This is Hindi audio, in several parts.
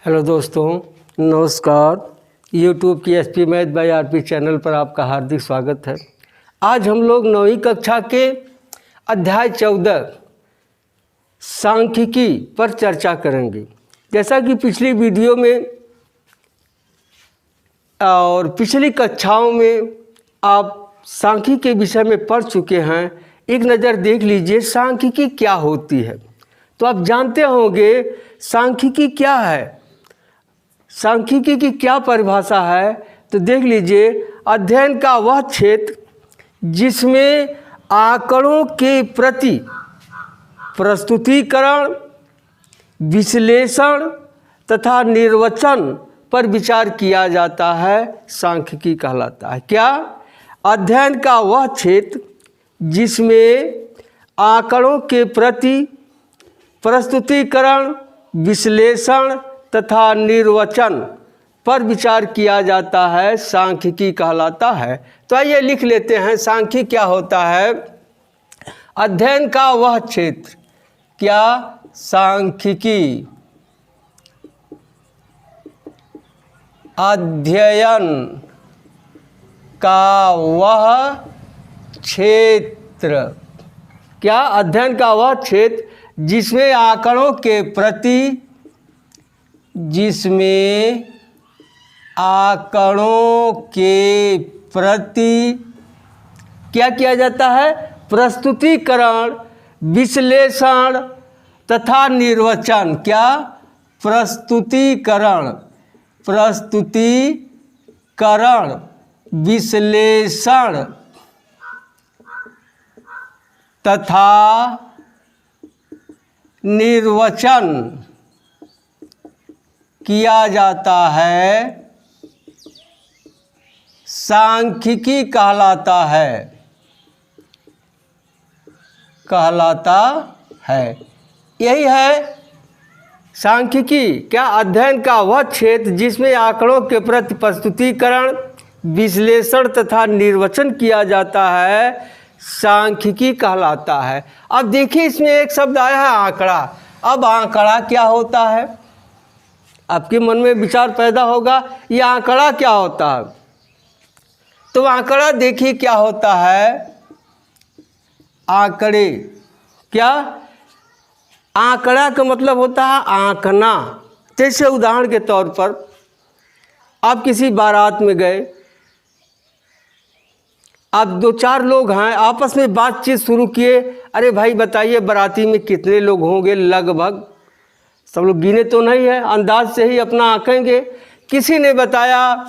हेलो दोस्तों, नमस्कार। यूट्यूब की SP math by RP channel पर आपका हार्दिक स्वागत है। आज हम लोग 9वीं कक्षा के अध्याय 14 सांख्यिकी पर चर्चा करेंगे। जैसा कि पिछली वीडियो में और पिछली कक्षाओं में आप सांख्यिकी के विषय में पढ़ चुके हैं। एक नज़र देख लीजिए सांख्यिकी क्या होती है। तो आप जानते होंगे सांख्यिकी क्या है, सांख्यिकी की क्या परिभाषा है। तो देख लीजिए, अध्ययन का वह क्षेत्र जिसमें आंकड़ों के प्रति प्रस्तुतिकरण, विश्लेषण तथा निर्वचन पर विचार किया जाता है, सांख्यिकी कहलाता है। क्या? अध्ययन का वह क्षेत्र जिसमें आंकड़ों के प्रति प्रस्तुतिकरण, विश्लेषण तथा निर्वचन पर विचार किया जाता है, सांख्यिकी कहलाता है। तो आइए लिख लेते हैं, सांख्यिकी क्या होता है। अध्ययन का वह क्षेत्र, क्या? सांख्यिकी अध्ययन का वह क्षेत्र, क्या? अध्ययन का वह क्षेत्र जिसमें आंकड़ों के प्रति क्या किया जाता है? प्रस्तुतिकरण, विश्लेषण तथा निर्वचन। क्या? प्रस्तुतिकरण, विश्लेषण तथा निर्वचन किया जाता है, सांख्यिकी कहलाता है। यही है सांख्यिकी। क्या? अध्ययन का वह क्षेत्र जिसमें आंकड़ों के प्रति प्रस्तुतिकरण, विश्लेषण तथा निर्वचन किया जाता है, सांख्यिकी कहलाता है। अब देखिए, इसमें एक शब्द आया है आंकड़ा। अब आंकड़ा क्या होता है? आपके मन में विचार पैदा होगा, ये आंकड़ा क्या होता है। तो आंकड़ा देखिए क्या होता है। आंकड़े, क्या? आंकड़ा का मतलब होता है आंकना। जैसे उदाहरण के तौर पर आप किसी बारात में गए, आप 2-4 लोग हैं, आपस में बातचीत शुरू किए। अरे भाई बताइए, बाराती में कितने लोग होंगे? लगभग सब लोग गिने तो नहीं है, अंदाज से ही अपना आंकेंगे। किसी ने बताया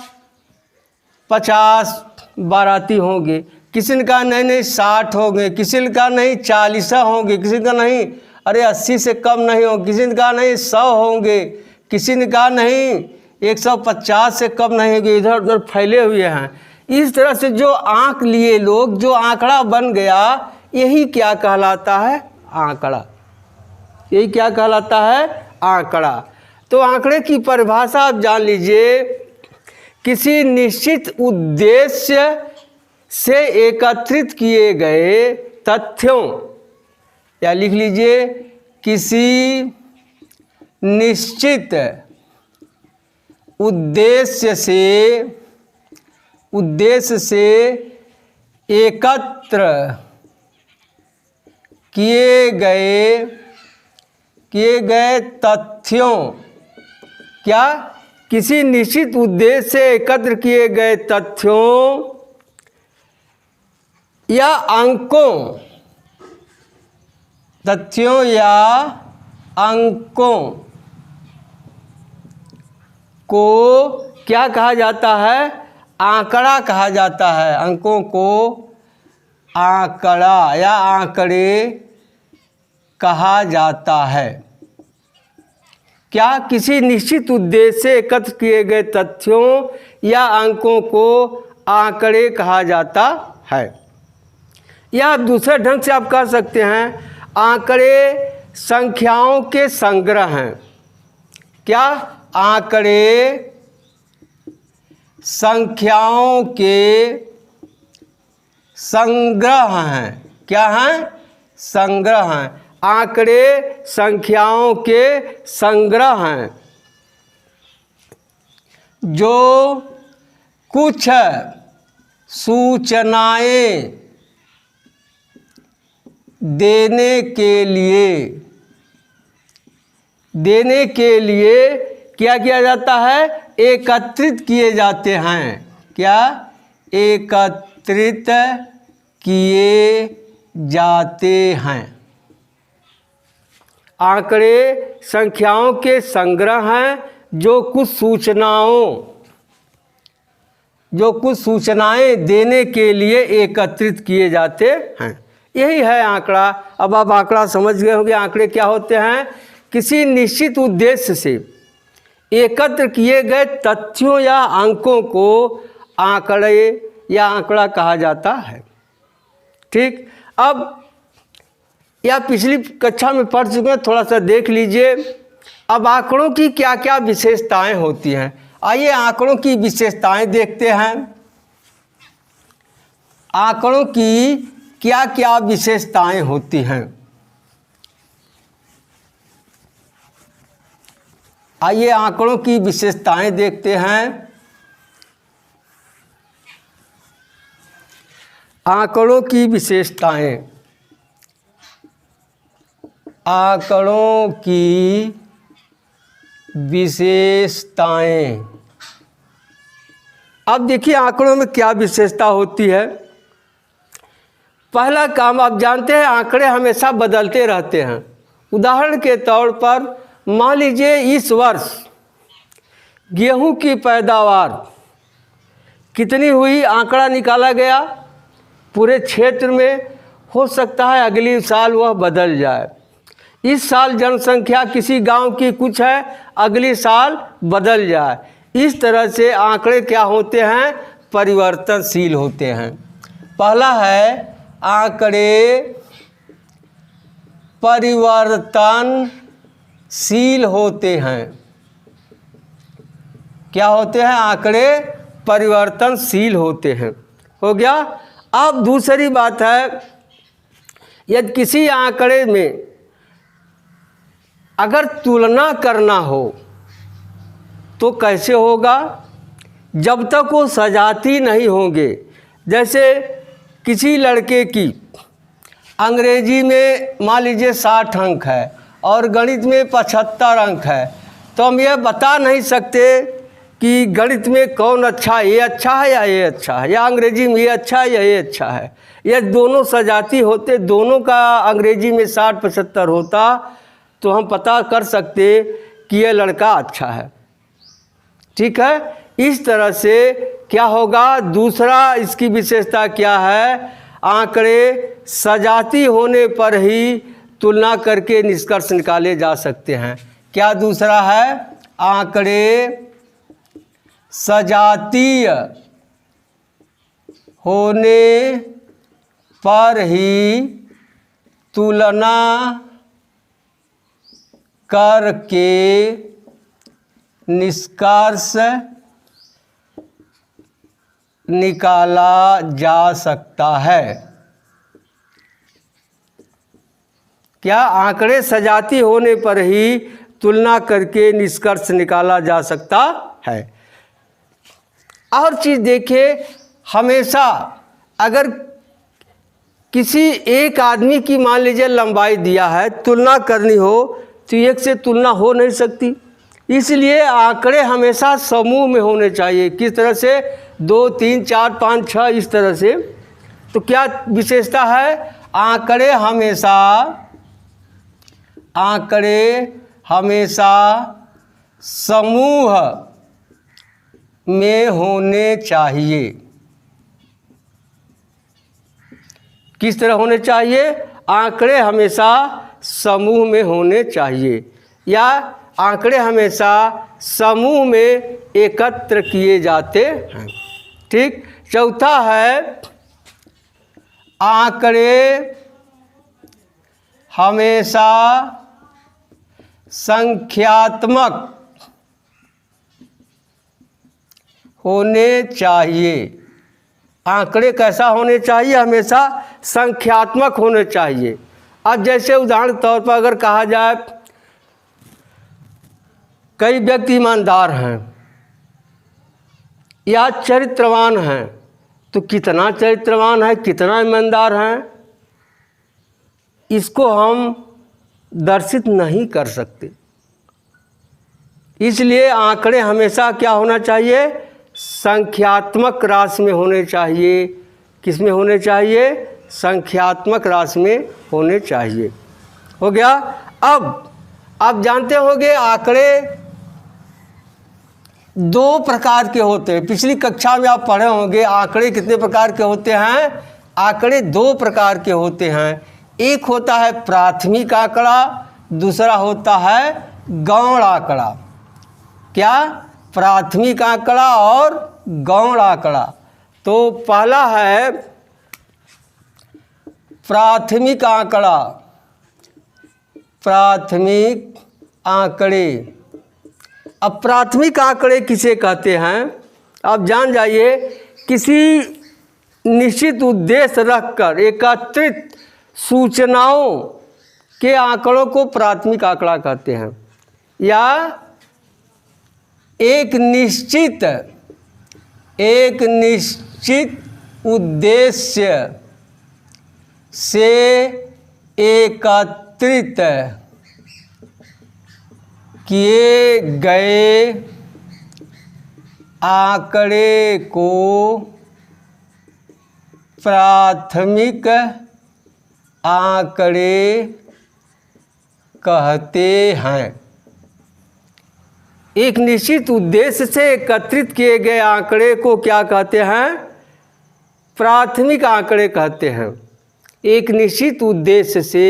50 बाराती होंगे, किसी ने कहा नहीं 60 होंगे, किसी ने कहा नहीं 40 होंगे, किसी ने कहा नहीं अरे 80 से कम नहीं होंगे, किसी ने कहा नहीं 100 होंगे, किसी ने कहा नहीं 150 से कम नहीं होंगे। इधर उधर फैले हुए हैं। इस तरह से जो आंक लिए लोग, जो आंकड़ा बन गया, यही क्या कहलाता है? आंकड़ा। यही क्या कहलाता है? आंकड़ा। तो आंकड़े की परिभाषा आप जान लीजिए। किसी निश्चित उद्देश्य से एकत्रित किए गए तथ्यों, या लिख लीजिए किसी निश्चित उद्देश्य से एकत्र किए गए तथ्यों, क्या? किसी निश्चित उद्देश्य से एकत्र किए गए तथ्यों या अंकों को क्या कहा जाता है? आंकड़ा कहा जाता है। अंकों को आंकड़ा या आंकड़े कहा जाता है। क्या? किसी निश्चित उद्देश्य से एकत्र किए गए तथ्यों या अंकों को आंकड़े कहा जाता है। या दूसरे ढंग से आप कह सकते हैं, आंकड़े संख्याओं के संग्रह हैं। क्या? आंकड़े संख्याओं के संग्रह हैं। क्या हैं? संग्रह हैं। आंकड़े संख्याओं के संग्रह हैं। जो कुछ सूचनाएं देने के लिए क्या किया जाता है? एकत्रित किए जाते हैं। क्या? एकत्रित किए जाते हैं। आंकड़े संख्याओं के संग्रह हैं जो कुछ सूचनाएं देने के लिए एकत्रित किए जाते हैं। यही है आंकड़ा। अब आप आंकड़ा समझ गए होंगे। आंकड़े क्या होते हैं? किसी निश्चित उद्देश्य से एकत्र किए गए तथ्यों या अंकों को आंकड़े या आंकड़ा कहा जाता है। ठीक। अब या पिछली कक्षा में पढ़ चुके हैं, थोड़ा सा देख लीजिए। अब आंकड़ों की क्या क्या विशेषताएं होती हैं, आइए आंकड़ों की विशेषताएं देखते हैं। आंकड़ों की क्या क्या विशेषताएं होती हैं, आइए आंकड़ों की विशेषताएं देखते हैं। आंकड़ों की विशेषताएं, आंकड़ों की विशेषताएं। अब देखिए आंकड़ों में क्या विशेषता होती है। पहला काम, आप जानते हैं आंकड़े हमेशा बदलते रहते हैं। उदाहरण के तौर पर मान लीजिए इस वर्ष गेहूं की पैदावार कितनी हुई, आंकड़ा निकाला गया पूरे क्षेत्र में। हो सकता है अगली साल वह बदल जाए। इस साल जनसंख्या किसी गांव की कुछ है, अगली साल बदल जाए। इस तरह से आंकड़े क्या होते हैं? परिवर्तनशील होते हैं। पहला है आंकड़े परिवर्तनशील होते हैं। क्या होते हैं? आंकड़े परिवर्तनशील होते हैं। हो गया। अब दूसरी बात है, यदि किसी आंकड़े में अगर तुलना करना हो तो कैसे होगा? जब तक वो सजाती नहीं होंगे। जैसे किसी लड़के की अंग्रेजी में मान लीजिए 60 अंक है और गणित में 75 अंक है, तो हम यह बता नहीं सकते कि गणित में कौन अच्छा है, ये अच्छा है या ये अच्छा है, या अंग्रेजी में ये अच्छा है या ये अच्छा है। यह दोनों सजाती होते, दोनों का अंग्रेजी में 60-75 होता तो हम पता कर सकते कि यह लड़का अच्छा है। ठीक है। इस तरह से क्या होगा? दूसरा इसकी विशेषता क्या है? आंकड़े सजाती होने पर ही तुलना करके निष्कर्ष निकाले जा सकते हैं। क्या दूसरा है? आंकड़े सजातीय होने पर ही तुलना करके निष्कर्ष निकाला जा सकता है। क्या? आंकड़े सजाती होने पर ही तुलना करके निष्कर्ष निकाला जा सकता है। और चीज़ देखिए, हमेशा अगर किसी एक आदमी की मान लीजिए लंबाई दिया है, तुलना करनी हो तो एक से तुलना हो नहीं सकती। इसलिए आंकड़े हमेशा समूह में होने चाहिए। किस तरह से? 2, 3, 4, 5, 6 इस तरह से। तो क्या विशेषता है? आंकड़े हमेशा समूह में होने चाहिए। किस तरह होने चाहिए? आंकड़े हमेशा समूह में होने चाहिए, या आंकड़े हमेशा समूह में एकत्र किए जाते हैं। ठीक। चौथा है आंकड़े हमेशा संख्यात्मक होने चाहिए। आंकड़े कैसा होने चाहिए? हमेशा संख्यात्मक होने चाहिए। अब जैसे उदाहरण तौर पर अगर कहा जाए कई व्यक्ति ईमानदार हैं, या चरित्रवान हैं, तो कितना चरित्रवान है, कितना ईमानदार हैं, इसको हम दर्शित नहीं कर सकते। इसलिए आंकड़े हमेशा क्या होना चाहिए, संख्यात्मक राशि में होने चाहिए। किस में होने चाहिए, संख्यात्मक राशि में होने चाहिए। हो गया। अब आप जानते होंगे आंकड़े दो प्रकार के होते हैं। पिछली कक्षा में आप पढ़े होंगे आंकड़े कितने प्रकार के होते हैं। आंकड़े दो प्रकार के होते हैं। एक होता है प्राथमिक आंकड़ा, दूसरा होता है गौण आंकड़ा। क्या, प्राथमिक आंकड़ा और गौण आंकड़ा। तो पहला है प्राथमिक आंकड़ा। प्राथमिक आंकड़े। अब प्राथमिक आंकड़े किसे कहते हैं, आप जान जाइए। किसी निश्चित उद्देश्य रखकर एकत्रित सूचनाओं के आंकड़ों को प्राथमिक आंकड़ा कहते हैं। या एक निश्चित उद्देश्य से एकत्रित किए गए आंकड़े को प्राथमिक आंकड़े कहते हैं। एक निश्चित उद्देश्य से एकत्रित किए गए आंकड़े को क्या कहते हैं, प्राथमिक आंकड़े कहते हैं। एक निश्चित उद्देश्य से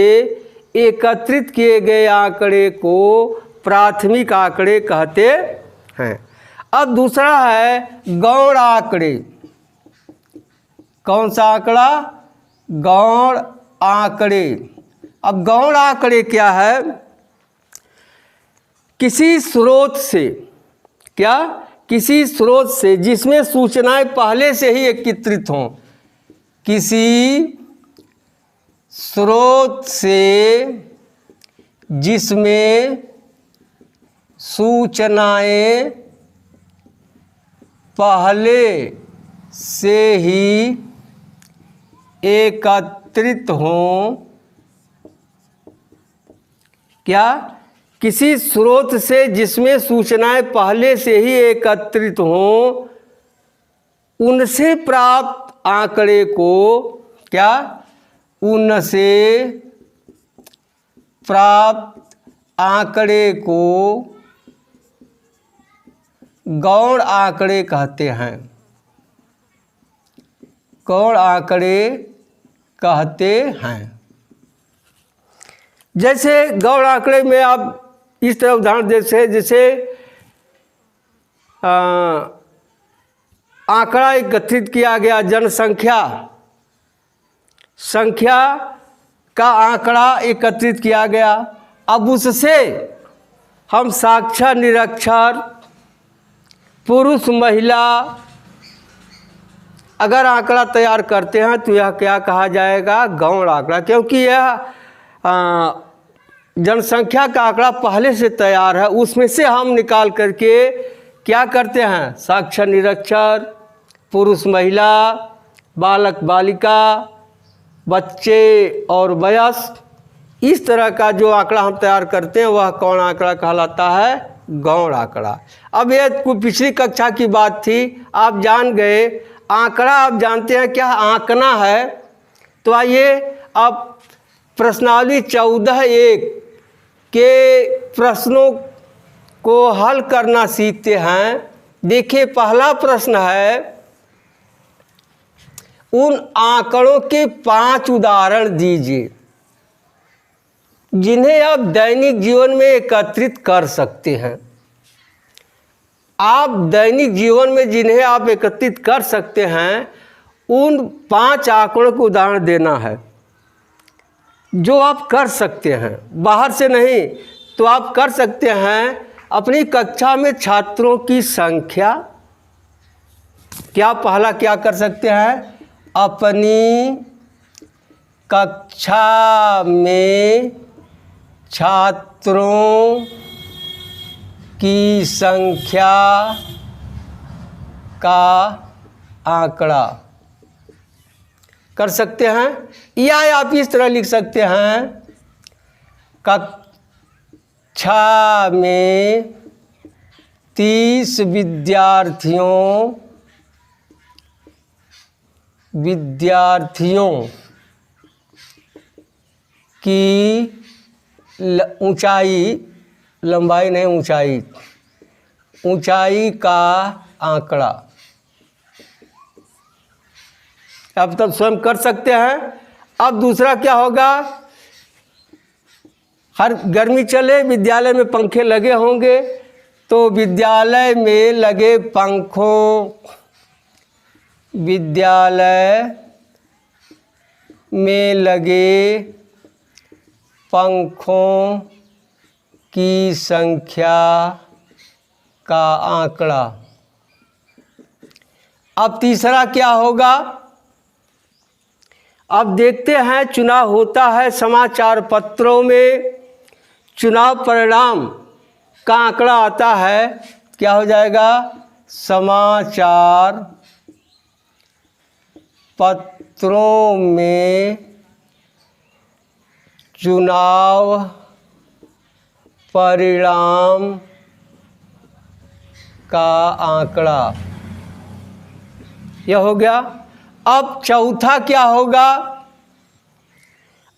एकत्रित किए गए आंकड़े को प्राथमिक आंकड़े कहते हैं। अब दूसरा है गौण आंकड़े। कौन सा आंकड़ा, गौण आंकड़े। अब गौण आंकड़े क्या है, किसी स्रोत से, क्या, किसी स्रोत से जिसमें सूचनाएं पहले से ही एकत्रित हों। किसी स्रोत से जिसमें सूचनाएं पहले से ही एकत्रित हों। क्या, किसी स्रोत से जिसमें सूचनाएं पहले से ही एकत्रित हों, उनसे प्राप्त आंकड़े को, क्या, उनसे प्राप्त आंकड़े को गौण आंकड़े कहते हैं। गौण आंकड़े कहते हैं। जैसे गौण आंकड़े में आप इस तरह उदाहरण जैसे आंकड़ा एकत्रित किया गया, जनसंख्या का आंकड़ा एकत्रित किया गया। अब उससे हम साक्षर निरक्षर, पुरुष महिला अगर आंकड़ा तैयार करते हैं तो यह क्या कहा जाएगा, गौण आंकड़ा। क्योंकि यह जनसंख्या का आंकड़ा पहले से तैयार है, उसमें से हम निकाल करके क्या करते हैं, साक्षर निरक्षर, पुरुष महिला, बालक बालिका, बच्चे और वयस्क, इस तरह का जो आंकड़ा हम तैयार करते हैं वह कौन आंकड़ा कहलाता है, गौण आंकड़ा। अब ये पिछली कक्षा की बात थी, आप जान गए। आंकड़ा आप जानते हैं क्या आंकना है। तो आइए अब प्रश्नावली 14(1) के प्रश्नों को हल करना सीखते हैं। देखिए पहला प्रश्न है, उन आंकड़ों के 5 उदाहरण दीजिए जिन्हें आप दैनिक जीवन में एकत्रित कर सकते हैं। आप दैनिक जीवन में जिन्हें आप एकत्रित कर सकते हैं, उन 5 आंकड़ों को उदाहरण देना है जो आप कर सकते हैं, बाहर से नहीं। तो आप कर सकते हैं अपनी कक्षा में छात्रों की संख्या। क्या पहला क्या कर सकते हैं, अपनी कक्षा में छात्रों की संख्या का आंकड़ा कर सकते हैं। या आप इस तरह लिख सकते हैं, कक्षा में 30 विद्यार्थियों की ऊंचाई, लंबाई नहीं ऊंचाई का आंकड़ा। अब तब स्वयं कर सकते हैं। अब दूसरा क्या होगा, हर गर्मी चले, विद्यालय में पंखे लगे होंगे, तो विद्यालय में लगे पंखों की संख्या का आंकड़ा। अब तीसरा क्या होगा, अब देखते हैं, चुनाव होता है, समाचार पत्रों में चुनाव परिणाम का आंकड़ा आता है। क्या हो जाएगा, समाचार पत्रों में चुनाव परिणाम का आंकड़ा। यह हो गया। अब चौथा क्या होगा,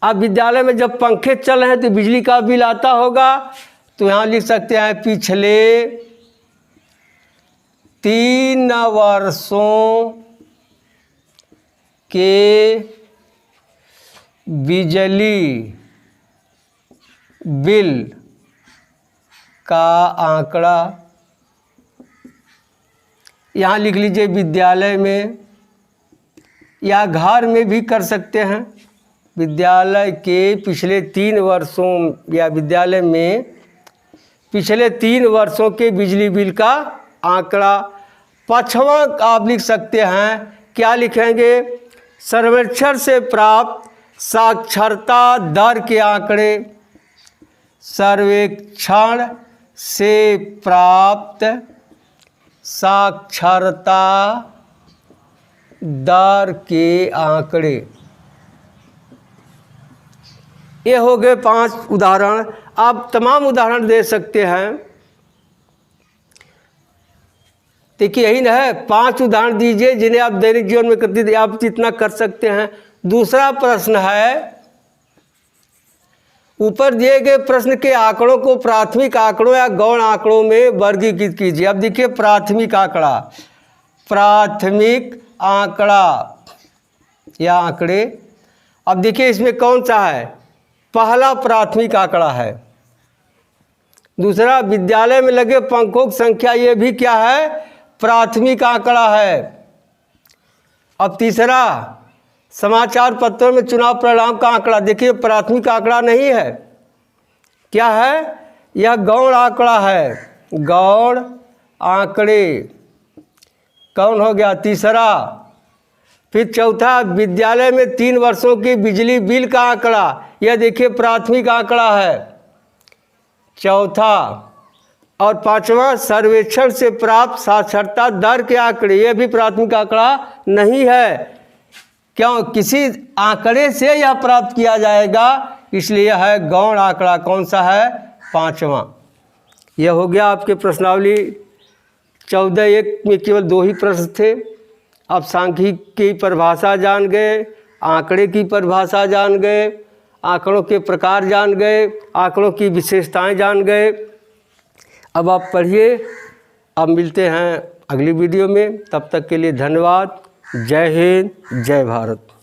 अब विद्यालय में जब पंखे चल रहे हैं तो बिजली का बिल आता होगा, तो यहाँ लिख सकते हैं पिछले 3 वर्षों के बिजली बिल का आंकड़ा। यहाँ लिख लीजिए विद्यालय में, या घर में भी कर सकते हैं। विद्यालय के पिछले 3 वर्षों या विद्यालय में पिछले 3 वर्षों के बिजली बिल का आंकड़ा। पाँचवां आप लिख सकते हैं, क्या लिखेंगे, सर्वेक्षण से प्राप्त साक्षरता दर के आंकड़े। सर्वेक्षण से प्राप्त साक्षरता दर के आंकड़े। ये हो गए 5 उदाहरण। आप तमाम उदाहरण दे सकते हैं। देखिए यही ना है, 5 उदाहरण दीजिए जिन्हें आप दैनिक जीवन में करते थे, आप जितना कर सकते हैं। दूसरा प्रश्न है, ऊपर दिए गए प्रश्न के आंकड़ों को प्राथमिक आंकड़ों या गौण आंकड़ों में वर्गीकृत कीजिए। अब देखिए प्राथमिक आंकड़ा या आंकड़े। अब देखिए इसमें कौन सा है, पहला प्राथमिक आंकड़ा है। दूसरा विद्यालय में लगे पंखों की संख्या, ये भी क्या है, प्राथमिक आंकड़ा है। अब तीसरा समाचार पत्रों में चुनाव परिणाम का आंकड़ा, देखिए प्राथमिक आंकड़ा नहीं है, क्या है, यह गौण आंकड़ा है। गौण आंकड़े कौन हो गया, तीसरा। फिर चौथा विद्यालय में 3 वर्षों के बिजली बिल का आंकड़ा, यह देखिए प्राथमिक आंकड़ा है, चौथा। और पांचवा सर्वेक्षण से प्राप्त साक्षरता दर के आंकड़े, यह भी प्राथमिक आंकड़ा नहीं है। क्यों, किसी आंकड़े से यह प्राप्त किया जाएगा, इसलिए यह है गौण आंकड़ा। कौन सा है, पांचवा। यह हो गया आपके प्रश्नावली 14(1) में केवल 2 ही प्रश्न थे। आप सांख्यिकी की परिभाषा जान गए, आंकड़े की परिभाषा जान गए, आंकड़ों के प्रकार जान गए, आंकड़ों की विशेषताएं जान गए। अब आप पढ़िए। अब मिलते हैं अगली वीडियो में, तब तक के लिए धन्यवाद। जय हिंद, जय भारत।